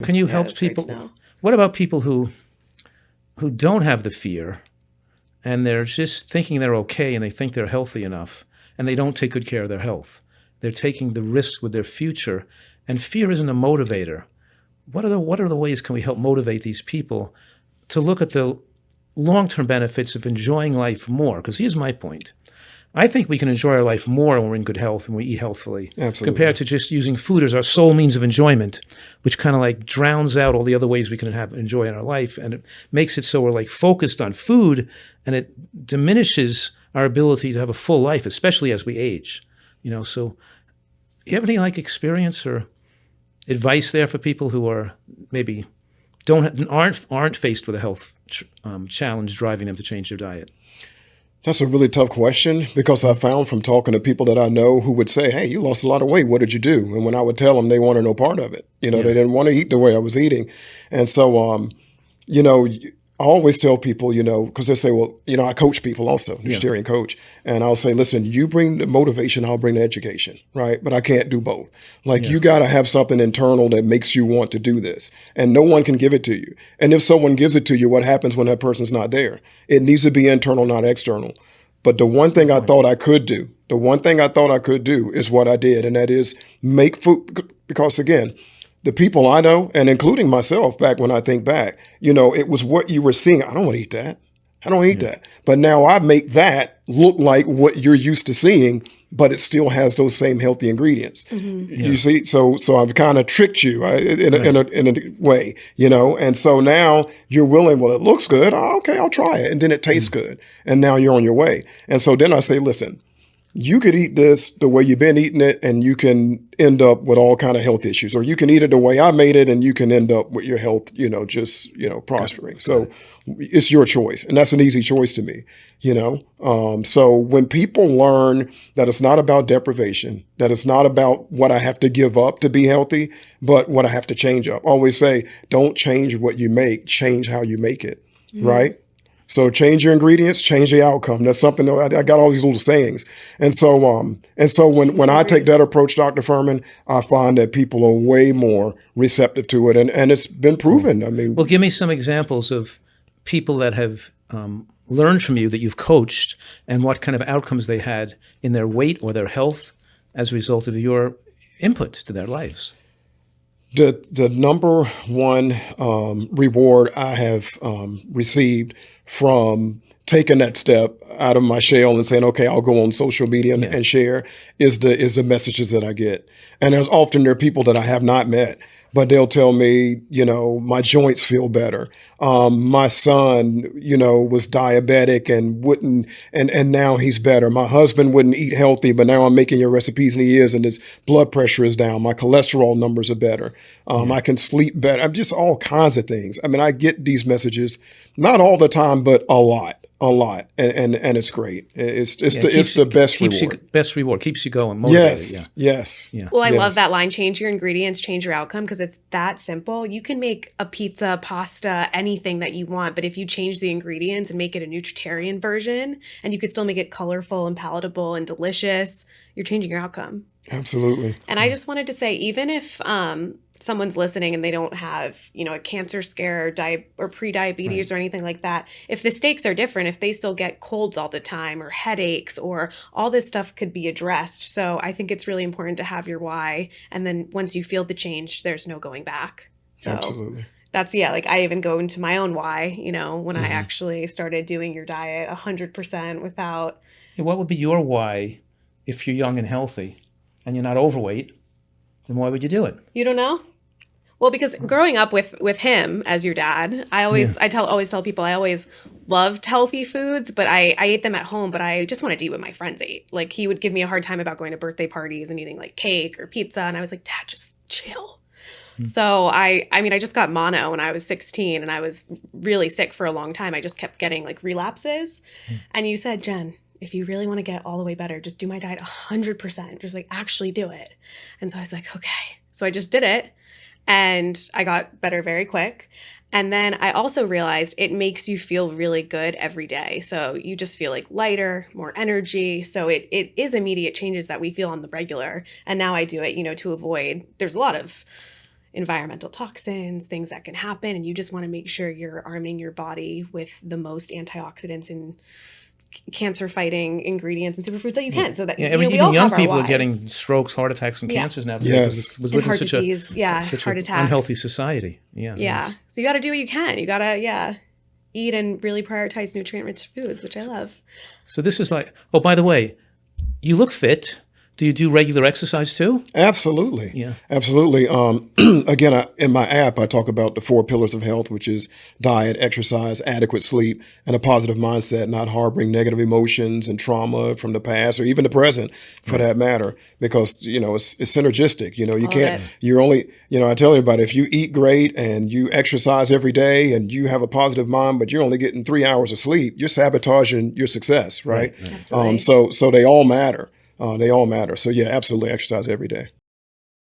Can you Yeah, help that's great to people? know. What about people who don't have the fear and they're just thinking they're okay and they think they're healthy enough and they don't take good care of their health? They're taking the risk with their future, and fear isn't a motivator. What are the ways can we help motivate these people to look at the long-term benefits of enjoying life more? Because here's my point. I think we can enjoy our life more when we're in good health and we eat healthfully, Absolutely. compared to just using food as our sole means of enjoyment, which kind of like drowns out all the other ways we can enjoy in our life, and it makes it so we're like focused on food, and it diminishes our ability to have a full life, especially as we age. So you have any like experience or advice there for people who are maybe aren't faced with a health challenge driving them to change their diet? That's a really tough question, because I found from talking to people that I know who would say, hey, you lost a lot of weight. What did you do? And when I would tell them, they wanted no part of it. They didn't want to eat the way I was eating. And so, I always tell people, because they say, well, I coach people also, Nutritarian coach. And I'll say, listen, you bring the motivation, I'll bring the education, right? But I can't do both. You got to have something internal that makes you want to do this. And no one can give it to you. And if someone gives it to you, what happens when that person's not there? It needs to be internal, not external. But the one thing I thought I could do, is what I did. And that is make food. Because again, the people I know, and including myself back when I think back, it was what you were seeing. I don't want to eat that. I don't eat that. But now I make that look like what you're used to seeing, but it still has those same healthy ingredients. You see, so I've kind of tricked you in a way, and so now you're willing, well, it looks good. Oh, okay, I'll try it. And then it tastes good. And now you're on your way. And so then I say, listen, you could eat this the way you've been eating it, and you can end up with all kind of health issues, or you can eat it the way I made it, and you can end up with your health, prospering. So it's your choice, and that's an easy choice to me, So when people learn that it's not about deprivation, that it's not about what I have to give up to be healthy, but what I have to change up. I always say, don't change what you make, change how you make it, right? So change your ingredients, change the outcome. That's something that I got all these little sayings. And so when I take that approach, Dr. Fuhrman, I find that people are way more receptive to it. And it's been proven. I mean, well, give me some examples of people that have learned from you, that you've coached, and what kind of outcomes they had in their weight or their health as a result of your input to their lives. The number one reward I have received from taking that step out of my shell and saying, okay, I'll go on social media and share is the messages that I get. And there are people that I have not met, but they'll tell me, my joints feel better. My son, was diabetic and wouldn't, and now he's better. My husband wouldn't eat healthy, but now I'm making your recipes and he is, and his blood pressure is down. My cholesterol numbers are better. I can sleep better. I'm just all kinds of things. I mean, I get these messages, not all the time, but a lot. And it's great. It's the best reward. Best reward, keeps you going, motivated. Yes. Well, I love that line, change your ingredients, change your outcome, because it's that simple. You can make a pizza, pasta, anything that you want, but if you change the ingredients and make it a Nutritarian version, and you could still make it colorful and palatable and delicious, you're changing your outcome. Absolutely. And I just wanted to say, even if someone's listening and they don't have, a cancer scare or pre-diabetes or anything like that, if the stakes are different, if they still get colds all the time or headaches, or all this stuff could be addressed. So I think it's really important to have your why. And then once you feel the change, there's no going back. So absolutely. That's, I even go into my own why, when I actually started doing your diet 100% without. What would be your why if you're young and healthy and you're not overweight? Then why would you do it? You don't know? Well, because growing up with him as your dad, I always tell people I always loved healthy foods, but I ate them at home, but I just wanted to eat what my friends ate. Like, he would give me a hard time about going to birthday parties and eating like cake or pizza, and I was like, Dad, just chill. So I just got mono when I was 16, and I was really sick for a long time. I just kept getting like relapses. And you said, Jen, if you really want to get all the way better, just do my diet 100%. Just like actually do it. And so I was like, okay. So I just did it, and I got better very quick. And then I also realized it makes you feel really good every day. So you just feel like lighter, more energy. So it is immediate changes that we feel on the regular. And now I do it, to avoid, there's a lot of environmental toxins, things that can happen. And you just want to make sure you're arming your body with the most antioxidants and cancer fighting ingredients and superfoods that you can, so that even we all young have our people are whys. getting strokes, heart attacks, and cancers now. Yes. Because And heart such disease, such heart an attacks. unhealthy society. Yeah. Yeah. So you got to do what you can. You got to, eat and really prioritize nutrient-rich foods, which I love. So this is like, oh, by the way, you look fit. Do you do regular exercise too? Absolutely. Yeah. Absolutely. Again, in my app, I talk about the 4 pillars of health, which is diet, exercise, adequate sleep, and a positive mindset, not harboring negative emotions and trauma from the past or even the present for that matter, because, it's synergistic. You can't, you're only, I tell everybody, if you eat great and you exercise every day and you have a positive mind, but you're only getting 3 hours of sleep, you're sabotaging your success, right? Absolutely. So they all matter. They all matter. So yeah, absolutely exercise every day.